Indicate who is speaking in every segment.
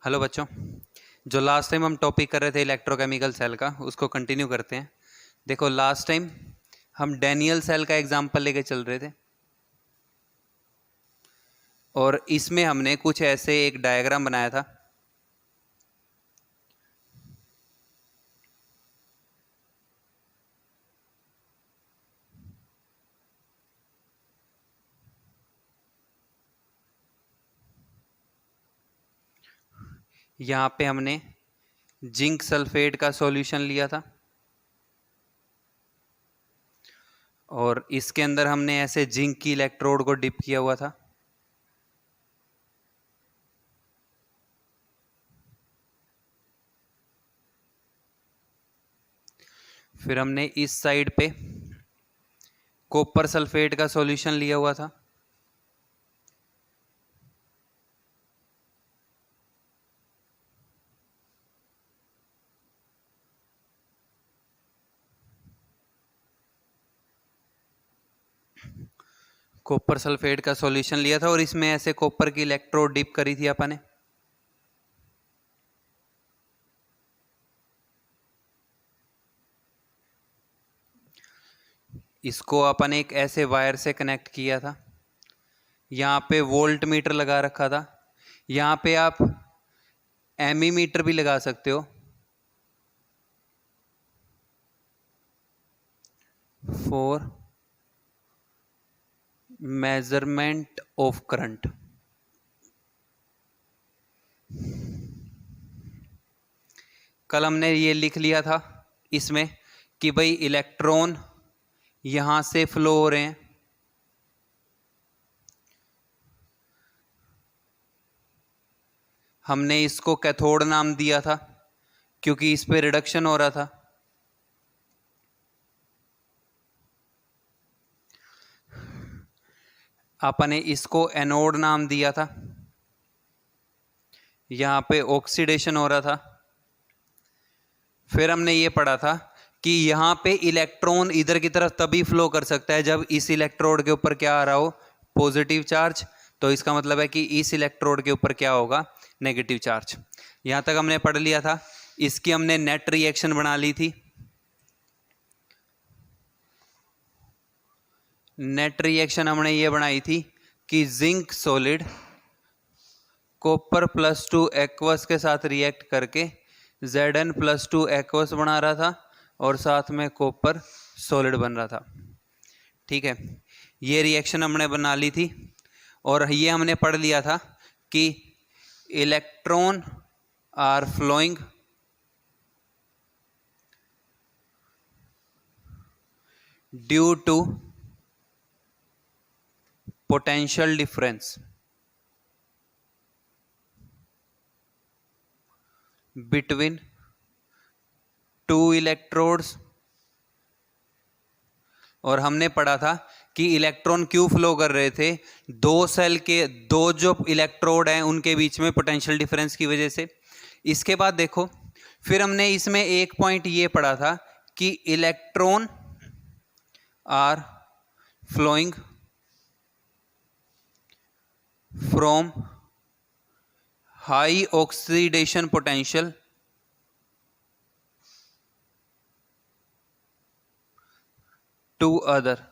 Speaker 1: Hello बच्चों, जो last time हम टॉपिक कर रहे थे इलेक्ट्रोकेमिकल सेल का, उसको कंटिन्यू करते हैं। देखो, लास्ट टाइम हम डैनियल सेल का एग्जांपल लेके चल रहे थे और इसमें हमने कुछ ऐसे एक डायग्राम बनाया था। यहाँ पे हमने जिंक सल्फेट का सॉल्यूशन लिया था और इसके अंदर हमने ऐसे जिंक की इलेक्ट्रोड को डिप किया हुआ था। फिर हमने इस साइड पे कॉपर सल्फेट का सॉल्यूशन लिया हुआ था। कॉपर सल्फेट का सॉल्यूशन लिया था और इसमें ऐसे कॉपर की इलेक्ट्रोड डिप करी थी अपन ने। इसको अपन एक ऐसे वायर से कनेक्ट किया था। यहाँ पे वोल्ट मीटर लगा रखा था। यहाँ पे आप एमीमीटर भी लगा सकते हो फॉर मेजरमेंट ऑफ करंट। कल हमने ये लिख लिया था इसमें कि भाई इलेक्ट्रॉन यहां से फ्लो हो रहे हैं, हमने इसको कैथोड नाम दिया था क्योंकि इस पे रिडक्शन हो रहा था। आपने इसको एनोड नाम दिया था, यहां पे ऑक्सीडेशन हो रहा था। फिर हमने ये पढ़ा था कि यहां पे इलेक्ट्रॉन इधर की तरफ तभी फ्लो कर सकता है जब इस इलेक्ट्रोड के ऊपर क्या आ रहा हो, पॉजिटिव चार्ज। तो इसका मतलब है कि इस इलेक्ट्रोड के ऊपर क्या होगा, नेगेटिव चार्ज। यहां तक हमने पढ़ लिया था। इसकी हमने नेट रिएक्शन बना ली थी। नेट रिएक्शन हमने ये बनाई थी कि जिंक सॉलिड कॉपर +2 एक्वस के साथ रिएक्ट करके Zn+2 एक्वस बना रहा था और साथ में कॉपर सॉलिड बन रहा था। ठीक है, ये रिएक्शन हमने बना ली थी और ये हमने पढ़ लिया था कि electron are flowing due to potential difference between two electrodes. और हमने पढ़ा था कि इलेक्ट्रॉन क्यों फ्लो कर रहे थे, दो सेल के दो जो इलेक्ट्रोड हैं उनके बीच में पोटेंशियल डिफरेंस की वजह से। इसके बाद देखो, फिर हमने इसमें एक पॉइंट ये पढ़ा था कि electron are flowing from high oxidation potential to other.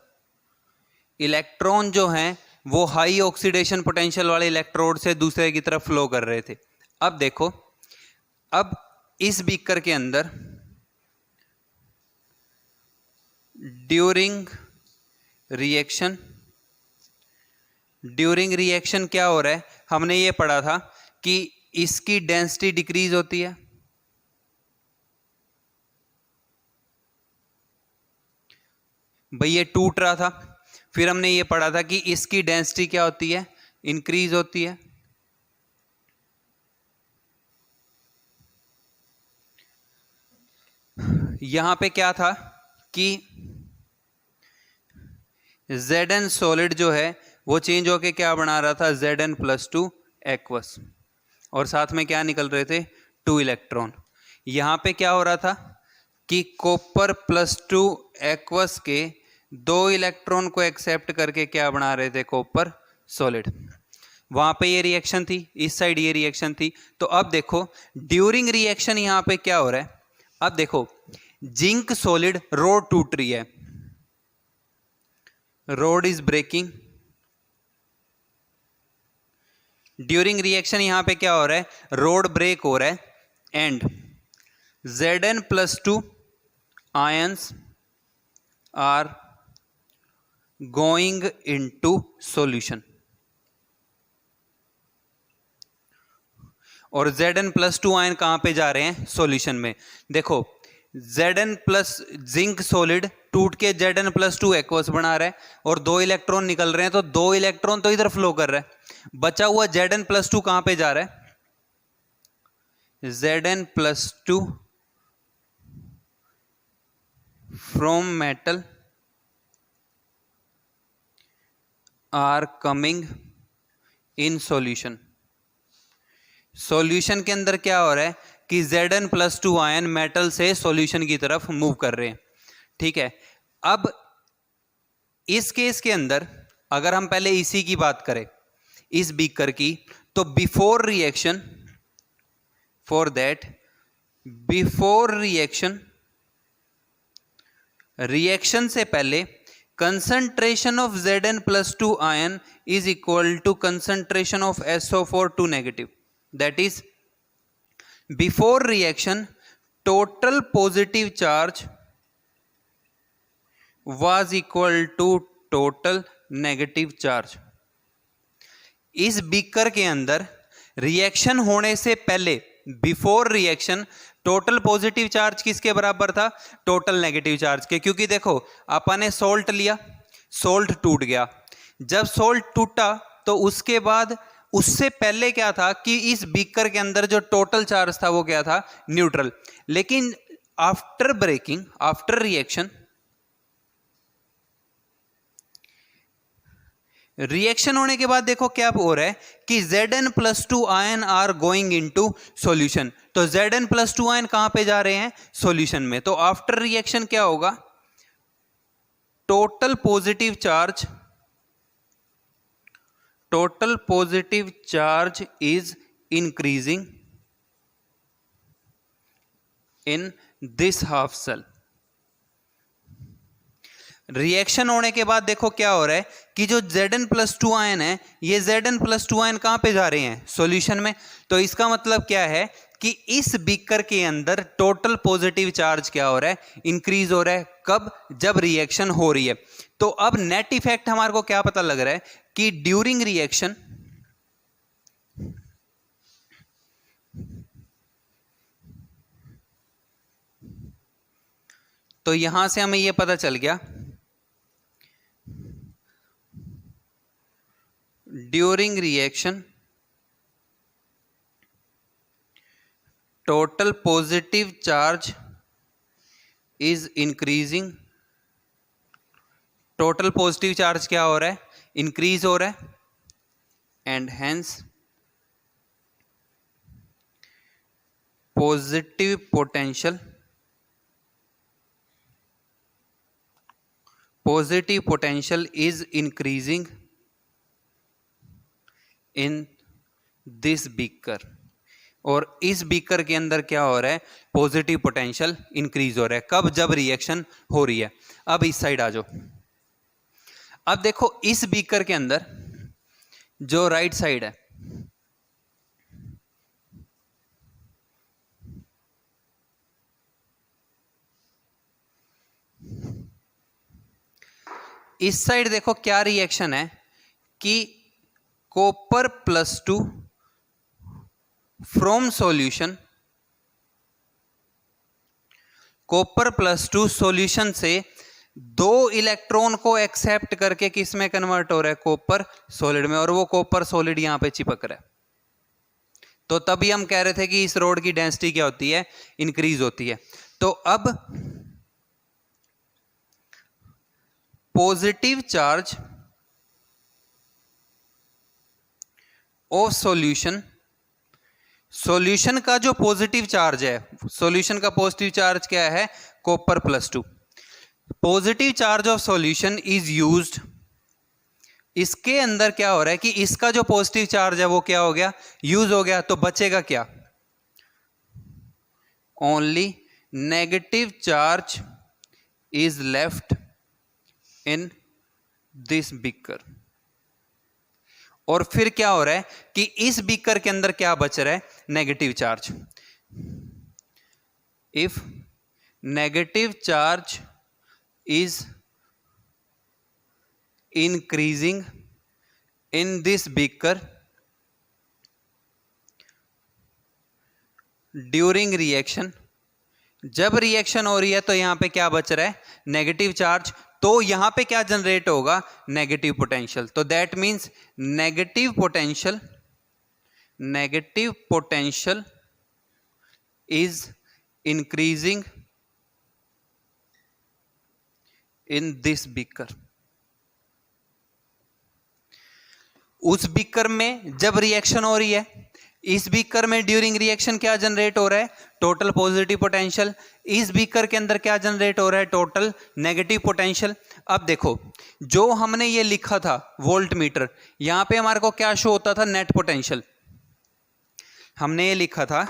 Speaker 1: Electron जो हैं वो हाई ऑक्सीडेशन पोटेंशियल वाले इलेक्ट्रोड से दूसरे की तरफ फ्लो कर रहे थे। अब देखो, अब इस बीकर के अंदर ड्यूरिंग रिएक्शन क्या हो रहा है, हमने ये पढ़ा था कि इसकी डेंसिटी डिक्रीज होती है। भाई ये टूट रहा था, फिर हमने ये पढ़ा था कि इसकी डेंसिटी क्या होती है, इंक्रीज होती है। यहां पे क्या था कि Zn सॉलिड जो है वो चेंज होके क्या बना रहा था, Zn+2 एक्वस, और साथ में क्या निकल रहे थे, 2 इलेक्ट्रॉन। यहां पे क्या हो रहा था कि कॉपर +2 एक्वस के 2 इलेक्ट्रॉन को एक्सेप्ट करके क्या बना रहे थे, कॉपर सॉलिड। वहां पे ये रिएक्शन थी, इस साइड ये रिएक्शन थी। तो अब देखो ड्यूरिंग रिएक्शन यहां पे क्या हो रहा है, अब देखो जिंक सॉलिड, रोड टूट रही है, road is breaking. During reaction यहां पे क्या हो रहा है, रोड ब्रेक हो रहा है and Zn+2 ions are going into solution। और Zn+2 आयन कहां पे जा रहे हैं, सॉल्यूशन में। देखो Zn प्लस जिंक सॉलिड टूट के Zn+2 एक्वस बना रहा है और 2 इलेक्ट्रॉन निकल रहे हैं, तो 2 इलेक्ट्रॉन तो इधर फ्लो कर रहा है। बचा हुआ Zn+2 कहां पे जा रहा है, Zn+2 from metal are coming in solution. Solution के अंदर क्या हो रहा है कि Zn+2 आयन मेटल से सॉल्यूशन की तरफ मूव कर रहे हैं। ठीक है, अब इस केस के अंदर अगर हम पहले इसी की बात करें, इस बीकर की, तो before reaction, for that before reaction, reaction से पहले concentration of Zn+2 ion is equal to concentration of SO4 2 negative. That is before reaction total positive charge was equal to total negative charge. इस beaker के अंदर reaction होने से पहले, before reaction, total positive charge किसके बराबर था, total negative charge के। क्योंकि देखो अपन ने सोल्ट लिया, सोल्ट टूट गया, जब सोल्ट टूटा तो उसके बाद उससे पहले क्या था कि इस बीकर के अंदर जो टोटल चार्ज था वो क्या था, न्यूट्रल। लेकिन after breaking, after reaction, reaction होने के बाद देखो क्या हो रहा है कि Zn+2 ion are going into solution. तो Zn+2 आयन कहां पे जा रहे हैं, सॉल्यूशन में। तो आफ्टर रिएक्शन क्या होगा, total positive charge, total positive charge is increasing in this half cell. Reaction होने के बाद देखो क्या हो रहा है कि जो Zn+2 आयन है, ये Zn+2 आयन कहां पे जा रहे हैं, सॉल्यूशन में। तो इसका मतलब क्या है कि इस बीकर के अंदर टोटल पॉजिटिव चार्ज क्या हो रहा है, इंक्रीज हो रहा है। कब, जब रिएक्शन हो रही है। तो अब नेट इफेक्ट हमारे को क्या पता लग रहा है कि ड्यूरिंग रिएक्शन, तो यहां से हमें यह पता चल गया during reaction total positive charge is increasing. Total positive charge क्या हो रहा है, इंक्रीज हो रहा है, and hence positive potential, positive potential is increasing in this beaker. और इस बीकर के अंदर क्या हो रहा है, पॉजिटिव पोटेंशियल इंक्रीज हो रहा है। कब, जब रिएक्शन हो रही है। अब इस साइड आ जाओ। अब देखो इस बीकर के अंदर जो राइट साइड है, इस साइड देखो क्या रिएक्शन है कि Copper+2 from solution, Copper+2 solution से 2 इलेक्ट्रॉन को एक्सेप्ट करके किस में कन्वर्ट हो रहा है, कॉपर सॉलिड में। और वो कॉपर सॉलिड यहां पे चिपक रहा है। तो तभी हम कह रहे थे कि इस रोड की डेंसिटी क्या होती है, इंक्रीज होती है। तो अब positive charge of solution, solution का जो पॉजिटिव चार्ज है, सॉल्यूशन का पॉजिटिव चार्ज क्या है, Copper+2। Positive charge of solution is used इसके अंदर क्या हो रहा है कि इसका जो पॉजिटिव चार्ज है वो क्या हो गया, यूज हो गया, तो बचेगा क्या, only negative charge is left in this beaker. और फिर क्या हो रहा है कि इस बीकर के अंदर क्या बच रहा है, negative charge. If negative charge is increasing in this beaker during reaction, जब रिएक्शन हो रही है तो यहां पे क्या बच रहा है, नेगेटिव चार्ज, तो यहां पे क्या जनरेट होगा, नेगेटिव पोटेंशियल। तो that means negative potential is increasing in this beaker. उस बीकर में जब रिएक्शन हो रही है, इस बीकर में ड्यूरिंग रिएक्शन क्या जनरेट हो रहा है, टोटल पॉजिटिव पोटेंशियल। इस बीकर के अंदर क्या जनरेट हो रहा है, टोटल नेगेटिव पोटेंशियल। अब देखो जो हमने ये लिखा था वोल्ट मीटर, यहां पे हमारे को क्या शो होता था, नेट पोटेंशियल। हमने ये लिखा था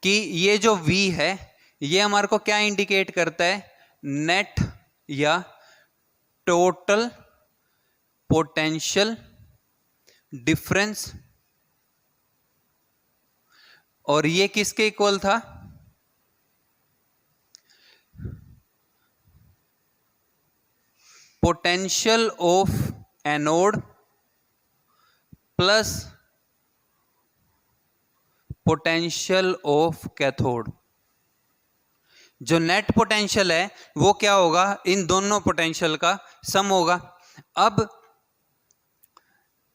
Speaker 1: कि ये जो V है ये हमारे को क्या इंडिकेट करता है, नेट या टोटल पोटेंशियल डिफरेंस। और ये किसके इक्वल था, potential of anode plus potential of cathode. जो नेट पोटेंशियल है वो क्या होगा, इन दोनों पोटेंशियल का सम होगा। अब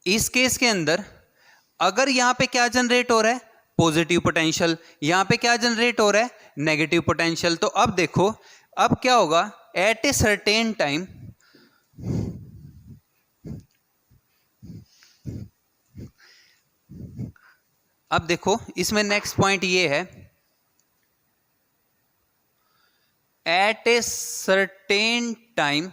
Speaker 1: इस केस के अंदर अगर यहां पे क्या जनरेट हो रहा है, पॉजिटिव पोटेंशियल, यहां पे क्या जनरेट हो रहा है, नेगेटिव पोटेंशियल। तो अब देखो अब क्या होगा, एट ए सर्टेन टाइम अब देखो इसमें नेक्स्ट पॉइंट ये है, at a certain time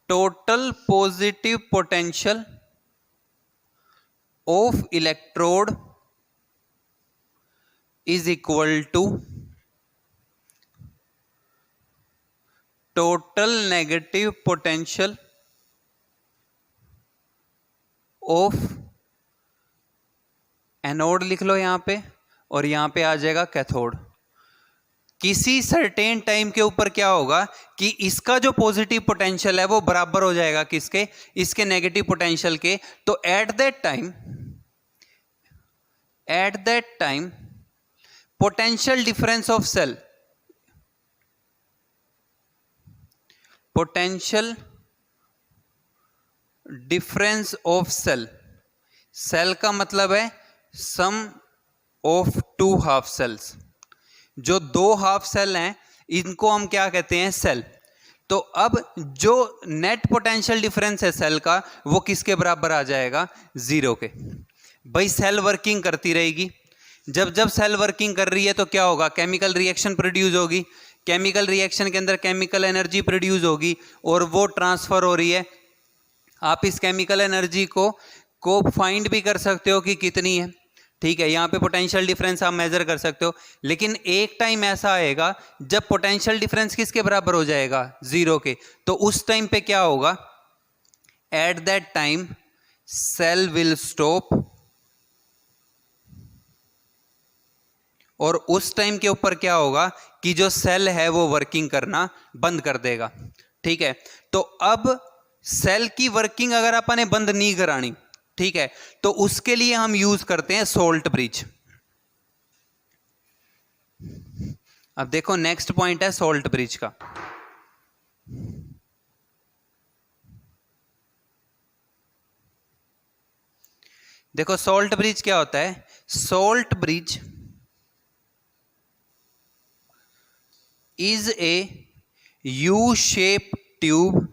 Speaker 1: total positive potential of electrode is equal to total negative potential of anode, लिख लो यहां पे, और यहां पे आ जाएगा कैथोड। किसी सर्टेन टाइम के ऊपर क्या होगा कि इसका जो पॉजिटिव पोटेंशियल है वो बराबर हो जाएगा किसके, इसके नेगेटिव पोटेंशियल के। तो at that time potential difference of cell, potential difference of cell, cell का मतलब है sum of two half cells. जो दो हाफ सेल हैं इनको हम क्या कहते हैं, सेल। तो अब जो नेट पोटेंशियल डिफरेंस है सेल का वो किसके बराबर आ जाएगा, जीरो के। भाई सेल वर्किंग करती रहेगी, जब जब सेल वर्किंग कर रही है तो क्या होगा, केमिकल रिएक्शन प्रोड्यूस होगी, केमिकल रिएक्शन के अंदर केमिकल एनर्जी प्रोड्यूस होगी और वो ट्रांसफर हो रही है। आप इस केमिकल एनर्जी को फाइंड भी कर सकते हो कि कितनी है, ठीक है, यहाँ पे पोटेंशियल डिफरेंस आप मेजर कर सकते हो। लेकिन एक टाइम ऐसा आएगा जब पोटेंशियल डिफरेंस किसके बराबर हो जाएगा, जीरो के। तो उस टाइम पे क्या होगा, at that time cell will stop, और उस टाइम के ऊपर क्या होगा कि जो सेल है वो वर्किंग करना बंद कर देगा, ठीक है। तो अब सेल की वर्किंग अगर अपने बंद नहीं करानी, ठीक है, तो उसके लिए हम यूज करते हैं सोल्ट ब्रिज। अब देखो नेक्स्ट पॉइंट है सोल्ट ब्रिज का। देखो सोल्ट ब्रिज क्या होता है, salt bridge is a U shape tube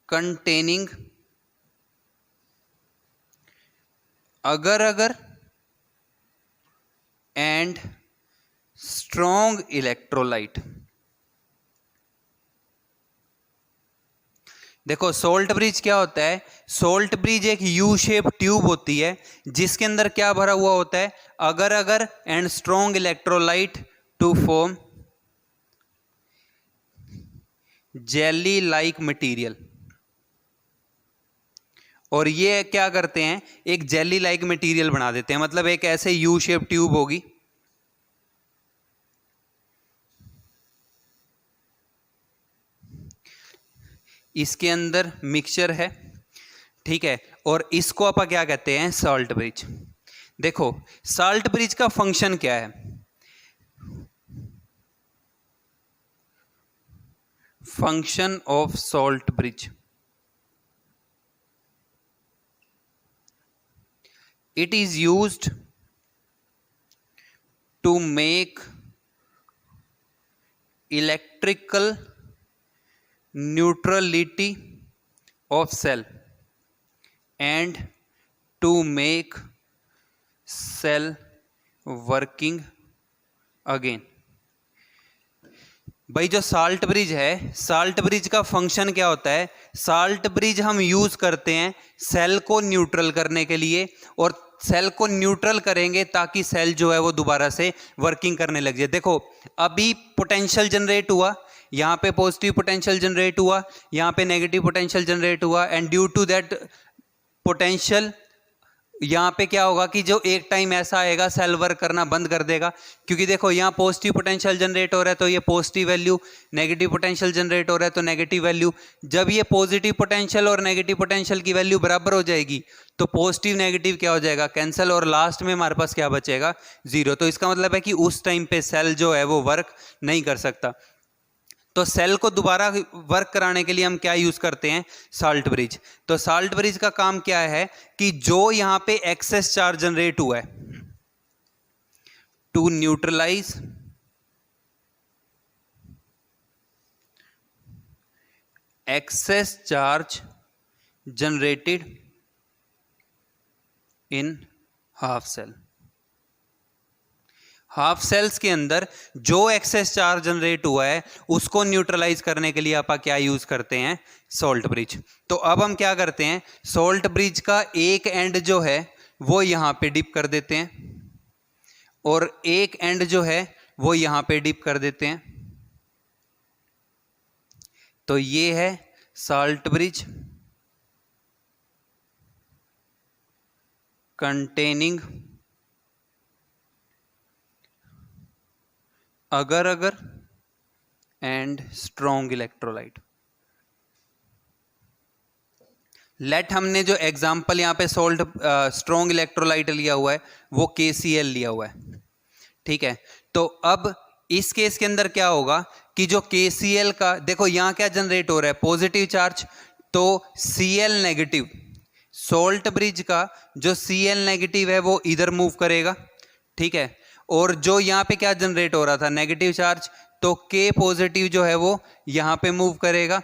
Speaker 1: containing agar and strong electrolyte। देखो सोल्ट ब्रिज क्या होता है, सोल्ट ब्रिज एक यू शेप ट्यूब होती है जिसके अंदर क्या भरा हुआ होता है, अगर अगर and strong electrolyte to form jelly like material. और ये क्या करते हैं, एक जेली लाइक मटेरियल बना देते हैं, मतलब एक ऐसे यू शेप ट्यूब होगी, इसके अंदर मिक्सचर है, ठीक है, और इसको आप क्या कहते हैं, सॉल्ट ब्रिज। देखो सॉल्ट ब्रिज का फंक्शन क्या है, function of salt bridge, it is used to make electrical neutrality of cell and to make cell working again। भाई जो साल्ट ब्रिज है, साल्ट ब्रिज का फंक्शन क्या होता है, साल्ट ब्रिज हम यूज करते हैं सेल को न्यूट्रल करने के लिए, और सेल को न्यूट्रल करेंगे ताकि सेल जो है वो दोबारा से वर्किंग करने लग जाए। देखो अभी पोटेंशियल जनरेट हुआ, यहाँ पे पॉजिटिव पोटेंशियल जनरेट हुआ, यहाँ पे नेगेटिव पोटेंशियल जनरेट हुआ, and due to that potential यहाँ पे क्या होगा कि जो एक टाइम ऐसा आएगा सेल वर्क करना बंद कर देगा, क्योंकि देखो यहाँ पॉजिटिव पोटेंशियल जनरेट हो रहा है तो ये positive value, negative potential generate हो रहा है तो नेगेटिव वैल्यू। जब ये पॉजिटिव पोटेंशियल और नेगेटिव पोटेंशियल की वैल्यू बराबर हो जाएगी तो पॉजिटिव नेगेटिव क्या हो जाएगा, कैंसिल, और लास्ट में हमारे पास क्या बचेगा, जीरो। तो इसका मतलब है कि उस टाइम पे सेल जो है वो वर्क नहीं कर सकता। तो सेल को दोबारा वर्क कराने के लिए हम क्या यूज करते हैं, साल्ट ब्रिज। तो साल्ट ब्रिज का काम क्या है कि जो यहां पे एक्सेस चार्ज जनरेट हुआ है, to neutralize excess charge generated in half cell, half cells के अंदर जो एक्सेस चार्ज जनरेट हुआ है उसको न्यूट्रलाइज करने के लिए आप क्या यूज करते हैं, सॉल्ट ब्रिज। तो अब हम क्या करते हैं, सॉल्ट ब्रिज का एक एंड जो है वो यहां पे डिप कर देते हैं और एक एंड जो है वो यहां पे डिप कर देते हैं। तो ये है सॉल्ट ब्रिज कंटेनिंग अगर अगर एंड स्ट्रॉन्ग इलेक्ट्रोलाइट। लेट हमने जो एग्जांपल यहां पे सोल्ट स्ट्रॉन्ग इलेक्ट्रोलाइट लिया हुआ है वो KCl लिया हुआ है, ठीक है। तो अब इस केस के अंदर क्या होगा कि जो KCl का, देखो यहां क्या जनरेट हो रहा है, पॉजिटिव चार्ज, तो Cl नेगेटिव, सोल्ट ब्रिज का जो Cl नेगेटिव है वो इधर मूव करेगा, ठीक है, और जो यहाँ पे क्या जनरेट हो रहा था, नेगेटिव चार्ज, तो K पॉजिटिव जो है वो यहाँ पे मूव करेगा,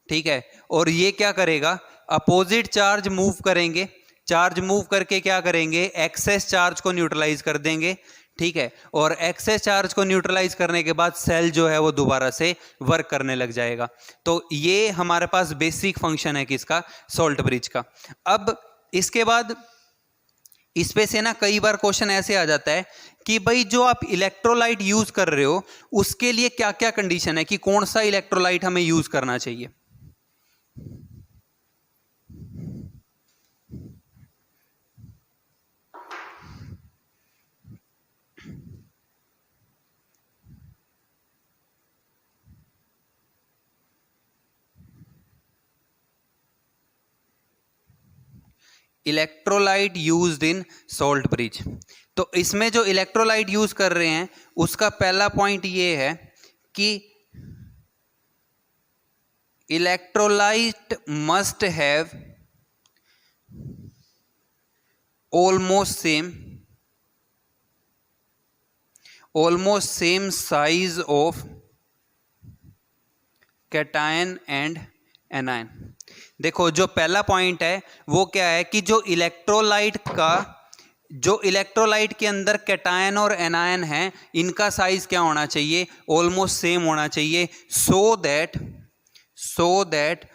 Speaker 1: ठीक है, और ये क्या करेगा, अपोजिट चार्ज मूव करेंगे, चार्ज मूव करके क्या करेंगे, एक्सेस चार्ज को न्यूट्रलाइज कर देंगे, ठीक है, और एक्सेस चार्ज को न्यूट्रलाइज करने के बाद सेल जो है वो दोबारा से वर्क करने लग जाएगा। तो ये हमारे पास बेसिक फंक्शन है किसका, सॉल्ट ब्रिज का। अब इसके बाद इस पे से ना कई बार क्वेश्चन ऐसे आ जाता है कि भाई जो आप इलेक्ट्रोलाइट यूज कर रहे हो उसके लिए क्या क्या कंडीशन है कि कौन सा इलेक्ट्रोलाइट हमें यूज करना चाहिए। Electrolyte used in salt bridge. तो इसमें जो इलेक्ट्रोलाइट यूज कर रहे हैं उसका पहला पॉइंट ये है कि electrolyte must have almost same size of cation and anion. देखो जो पहला पॉइंट है वो क्या है कि जो इलेक्ट्रोलाइट के अंदर कैटायन और एनायन है इनका साइज क्या होना चाहिए, ऑलमोस्ट सेम होना चाहिए, सो so that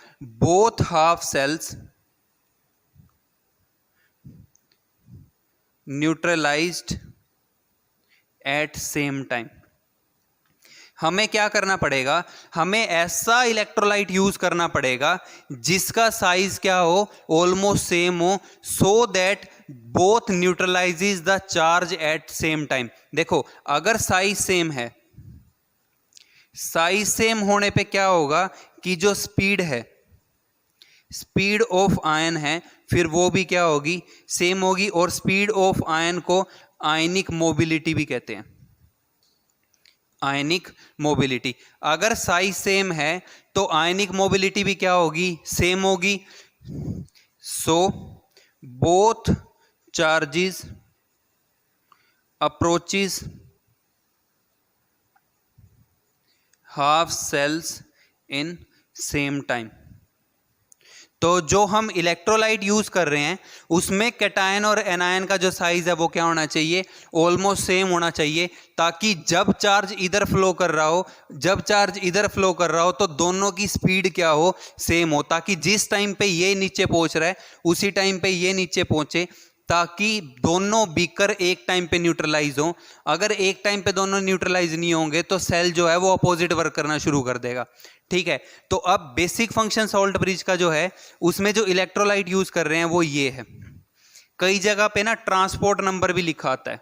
Speaker 1: both half cells neutralized at same time. हमें क्या करना पड़ेगा, हमें ऐसा इलेक्ट्रोलाइट यूज करना पड़ेगा जिसका साइज क्या हो, ऑलमोस्ट सेम हो, so that both न्यूट्रलाइजेज the charge at same time. देखो अगर साइज सेम है, साइज सेम होने पे क्या होगा कि जो स्पीड है, स्पीड ऑफ आयन है, फिर वो भी क्या होगी, सेम होगी. और स्पीड ऑफ आयन को आयनिक मोबिलिटी भी कहते हैं, आयनिक मोबिलिटी. अगर साइज सेम है तो आयनिक मोबिलिटी भी क्या होगी, सेम होगी. So both charges approaches half cells in same time. तो जो हम इलेक्ट्रोलाइट यूज कर रहे हैं उसमें कैटायन और एनायन का जो साइज है वो क्या होना चाहिए, ऑलमोस्ट सेम होना चाहिए, ताकि जब चार्ज इधर फ्लो कर रहा हो, जब चार्ज इधर फ्लो कर रहा हो तो दोनों की स्पीड क्या हो, सेम हो, ताकि जिस टाइम पे ये नीचे पहुंच रहा है उसी टाइम पे ये नीचे पहुंचे, ताकि दोनों बीकर एक टाइम पे न्यूट्रलाइज हो. अगर एक टाइम पे दोनों न्यूट्रलाइज नहीं होंगे तो सेल जो है वो अपोजिट वर्क करना शुरू कर देगा. ठीक है, तो अब बेसिक फंक्शन सॉल्ट ब्रिज का जो है उसमें जो इलेक्ट्रोलाइट यूज कर रहे हैं वो ये है. कई जगह पे ना ट्रांसपोर्ट नंबर भी लिखा आता है,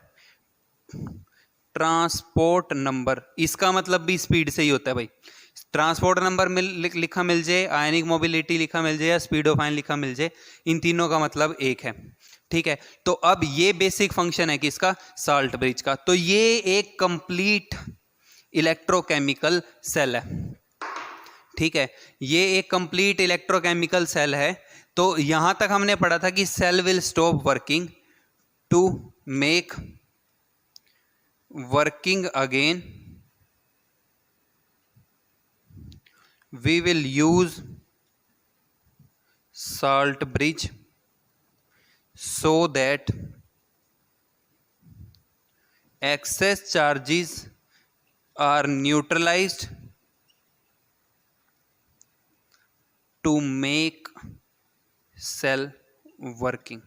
Speaker 1: ट्रांसपोर्ट नंबर, इसका मतलब भी स्पीड से ही होता है भाई. ट्रांसपोर्ट नंबर लिखा मिल जाए, आयनिक मोबिलिटी लिखा मिल जाए या स्पीड ऑफ आयन लिखा मिल जाए, इन तीनों का मतलब एक है. ठीक है, तो अब ये बेसिक फंक्शन है किसका, सॉल्ट ब्रिज का. तो ये एक कंप्लीट इलेक्ट्रोकेमिकल सेल है. ठीक है, ये एक कंप्लीट इलेक्ट्रोकेमिकल सेल है. तो यहां तक हमने पढ़ा था कि cell will stop working to make working again. We will use salt bridge so that excess charges are neutralized to make cell working.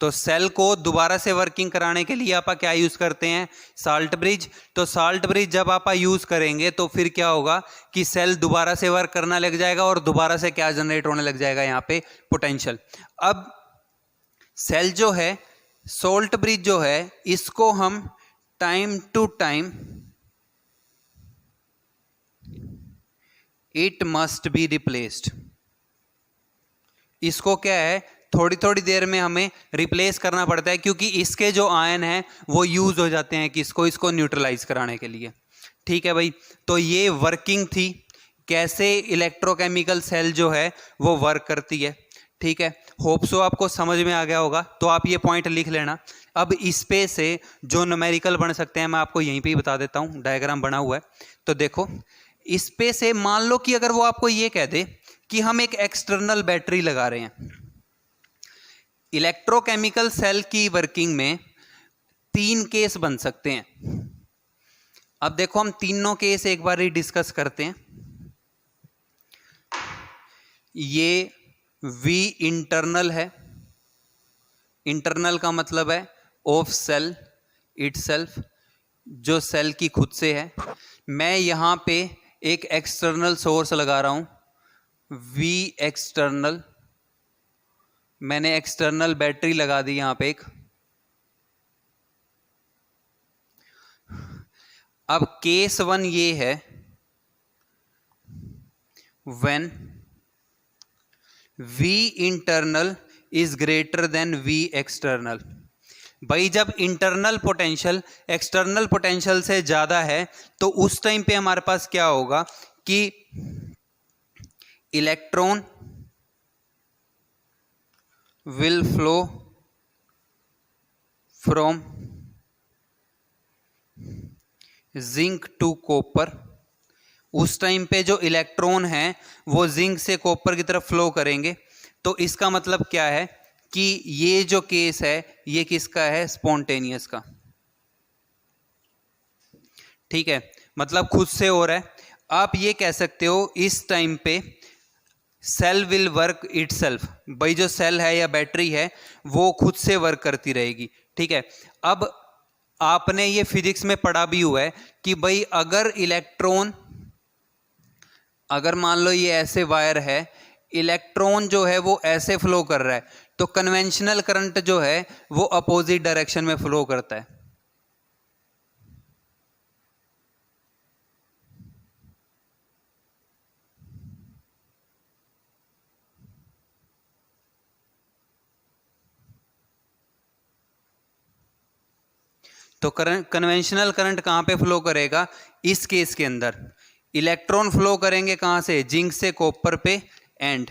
Speaker 1: तो सेल को दोबारा से वर्किंग कराने के लिए आप क्या यूज करते हैं, साल्ट ब्रिज. तो साल्ट ब्रिज जब आप यूज करेंगे तो फिर क्या होगा कि सेल दोबारा से वर्क करना लग जाएगा और दोबारा से क्या जनरेट होने लग जाएगा, यहाँ पे पोटेंशियल. अब सेल जो है, सॉल्ट ब्रिज जो है, इसको हम time to time it must be replaced. इसको क्या है, थोड़ी थोड़ी देर में हमें रिप्लेस करना पड़ता है, क्योंकि इसके जो आयन हैं वो यूज हो जाते हैं किसको, इसको न्यूट्रलाइज कराने के लिए. ठीक है भाई, तो ये वर्किंग थी, कैसे इलेक्ट्रोकेमिकल सेल जो है वो वर्क करती है. ठीक है, होप सो आपको समझ में आ गया होगा. तो आप ये पॉइंट लिख लेना. अब इस पे से जो न्यूमेरिकल बन सकते हैं मैं आपको यहीं पे ही बता देता हूँ, डायग्राम बना हुआ है. तो देखो इस पे से मान लो कि अगर वो आपको ये कह दे कि हम एक एक्सटर्नल बैटरी लगा रहे हैं. इलेक्ट्रोकेमिकल सेल की वर्किंग में 3 केस बन सकते हैं. अब देखो हम तीनों केस एक बार ही डिस्कस करते हैं. ये V इंटरनल है, इंटरनल का मतलब है ऑफ सेल इटसेल्फ, जो सेल की खुद से है. मैं यहां पे एक एक्सटर्नल सोर्स लगा रहा हूं, V एक्सटर्नल. मैंने एक्सटर्नल बैटरी लगा दी यहां पे एक. अब केस 1 ये है, when V internal is greater than V external. भाई जब इंटरनल पोटेंशियल एक्सटर्नल पोटेंशियल से ज्यादा है तो उस टाइम पे हमारे पास क्या होगा कि electron will flow from zinc to copper. उस टाइम पे जो इलेक्ट्रॉन है वो जिंक से कॉपर की तरफ फ्लो करेंगे. तो इसका मतलब क्या है कि ये जो केस है ये किसका है, स्पॉन्टेनियस का. ठीक है, मतलब खुद से हो रहा है. आप ये कह सकते हो इस टाइम पे सेल विल वर्क इटसेल्फ, भाई जो सेल है या बैटरी है वो खुद से वर्क करती रहेगी। ठीक है, अब आपने ये फिजिक्स में पढ़ा भी हुआ है कि भाई अगर इलेक्ट्रॉन, अगर मान लो ये ऐसे वायर है, इलेक्ट्रॉन जो है वो ऐसे फ्लो कर रहा है, तो कन्वेंशनल करंट जो है वो अपोजिट डायरेक्शन में फ्लो करता है। तो कन्वेंशनल करंट कहां पे फ्लो करेगा? इस केस के अंदर इलेक्ट्रॉन फ्लो करेंगे कहां से? जिंक से कॉपर पे, and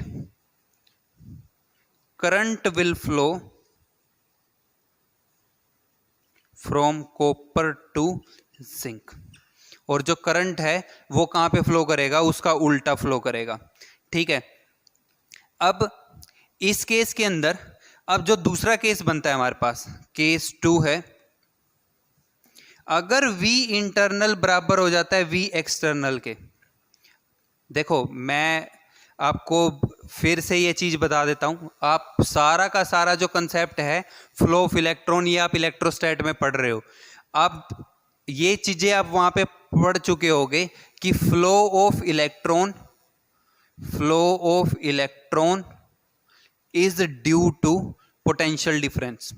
Speaker 1: current will flow from copper to zinc. और जो करंट है वो कहां पे फ्लो करेगा? उसका उल्टा फ्लो करेगा। ठीक है, अब इस केस के अंदर अब जो दूसरा केस बनता है हमारे पास, केस 2 है, अगर V इंटरनल बराबर हो जाता है V एक्सटर्नल के। देखो मैं आपको फिर से ये चीज बता देता हूं, आप सारा का सारा जो कंसेप्ट है फ्लो ऑफ इलेक्ट्रॉन, ये आप इलेक्ट्रोस्टैट में पढ़ रहे हो। आप ये चीजें आप वहां पे पढ़ चुके होगे कि flow of electron is due to potential difference.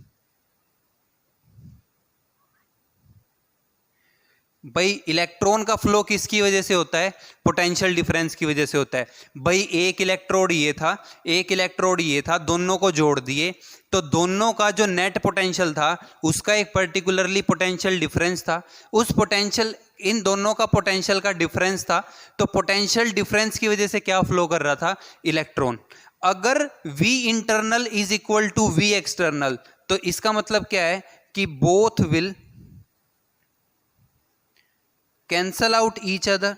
Speaker 1: भाई इलेक्ट्रॉन का फ्लो किसकी वजह से होता है? पोटेंशियल डिफरेंस की वजह से होता है। भाई एक इलेक्ट्रोड ये था, एक इलेक्ट्रोड ये था, दोनों को जोड़ दिए तो दोनों का जो नेट पोटेंशियल था उसका एक पर्टिकुलरली पोटेंशियल डिफरेंस था। उस पोटेंशियल, इन दोनों का पोटेंशियल का डिफरेंस था, तो पोटेंशियल डिफरेंस की वजह से क्या फ्लो कर रहा था? इलेक्ट्रॉन। अगर V internal is equal to V external, तो इसका मतलब क्या है कि both will cancel out each other.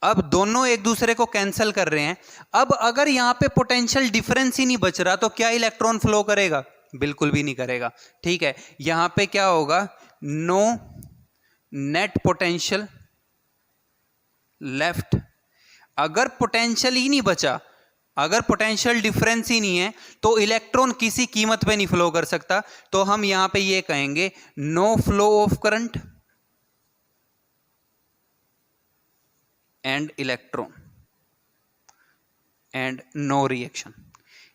Speaker 1: अब दोनों एक दूसरे को कैंसिल कर रहे हैं। अब अगर यहां पे पोटेंशियल डिफरेंस ही नहीं बच रहा तो क्या इलेक्ट्रॉन फ्लो करेगा? बिल्कुल भी नहीं करेगा। ठीक है, यहां पे क्या होगा? No net potential left. अगर पोटेंशियल ही नहीं बचा, अगर पोटेंशियल डिफरेंस ही नहीं है, तो इलेक्ट्रॉन किसी कीमत पे नहीं फ्लो कर सकता। तो हम यहां पे ये कहेंगे no flow of current and electron and no reaction.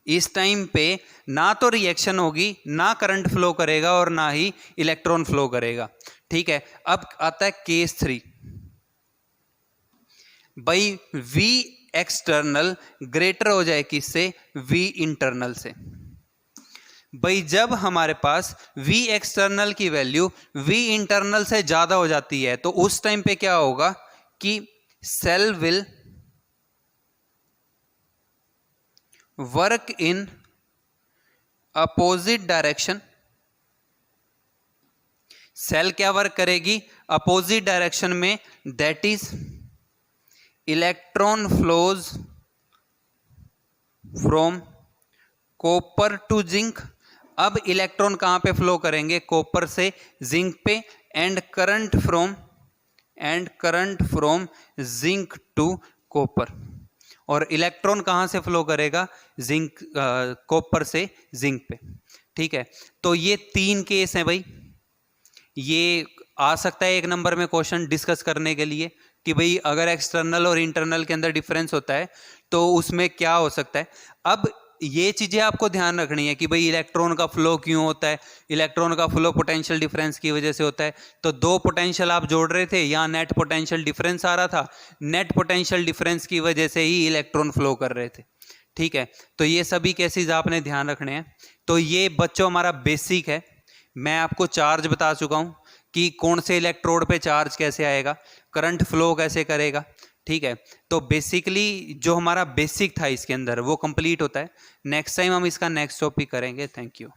Speaker 1: इस टाइम पे ना तो रिएक्शन होगी, ना करंट फ्लो करेगा और ना ही इलेक्ट्रॉन फ्लो करेगा। ठीक है, अब आता है केस 3। भाई V एक्सटर्नल ग्रेटर हो जाए किससे? V इंटरनल से। भाई जब हमारे पास V एक्सटर्नल की वैल्यू V इंटरनल से ज्यादा हो जाती है तो उस टाइम पे क्या होगा कि cell will work in opposite direction. Cell क्या वर्क करेगी? अपोजिट डायरेक्शन में, that is electron flows from copper to zinc. अब इलेक्ट्रॉन कहां पे फ्लो करेंगे? कॉपर से जिंक पे, and current from zinc to copper. और इलेक्ट्रॉन कहां से फ्लो करेगा? जिंक, कॉपर से जिंक पे। ठीक है, तो ये 3 केस हैं भाई। ये आ सकता है एक नंबर में क्वेश्चन डिस्कस करने के लिए कि भाई अगर एक्सटर्नल और इंटरनल के अंदर डिफरेंस होता है तो उसमें क्या हो सकता है। अब ये चीजें आपको ध्यान रखनी है कि भाई इलेक्ट्रॉन का फ्लो क्यों होता है? इलेक्ट्रॉन का फ्लो पोटेंशियल डिफरेंस की वजह से होता है। तो 2 पोटेंशियल आप जोड़ रहे थे, यहाँ नेट पोटेंशियल डिफरेंस आ रहा था, नेट पोटेंशियल डिफरेंस की वजह से ही इलेक्ट्रॉन फ्लो कर रहे थे। ठीक है, तो ये सभी केसेस आपने ध्यान रखने हैं। तो ये बच्चों हमारा बेसिक है। मैं आपको चार्ज बता चुका हूं कि कौन से इलेक्ट्रोड पे चार्ज कैसे आएगा, करंट फ्लो कैसे करेगा। ठीक है, तो बेसिकली जो हमारा बेसिक था इसके अंदर वो कंप्लीट होता है। नेक्स्ट टाइम हम इसका नेक्स्ट टॉपिक करेंगे। Thank you.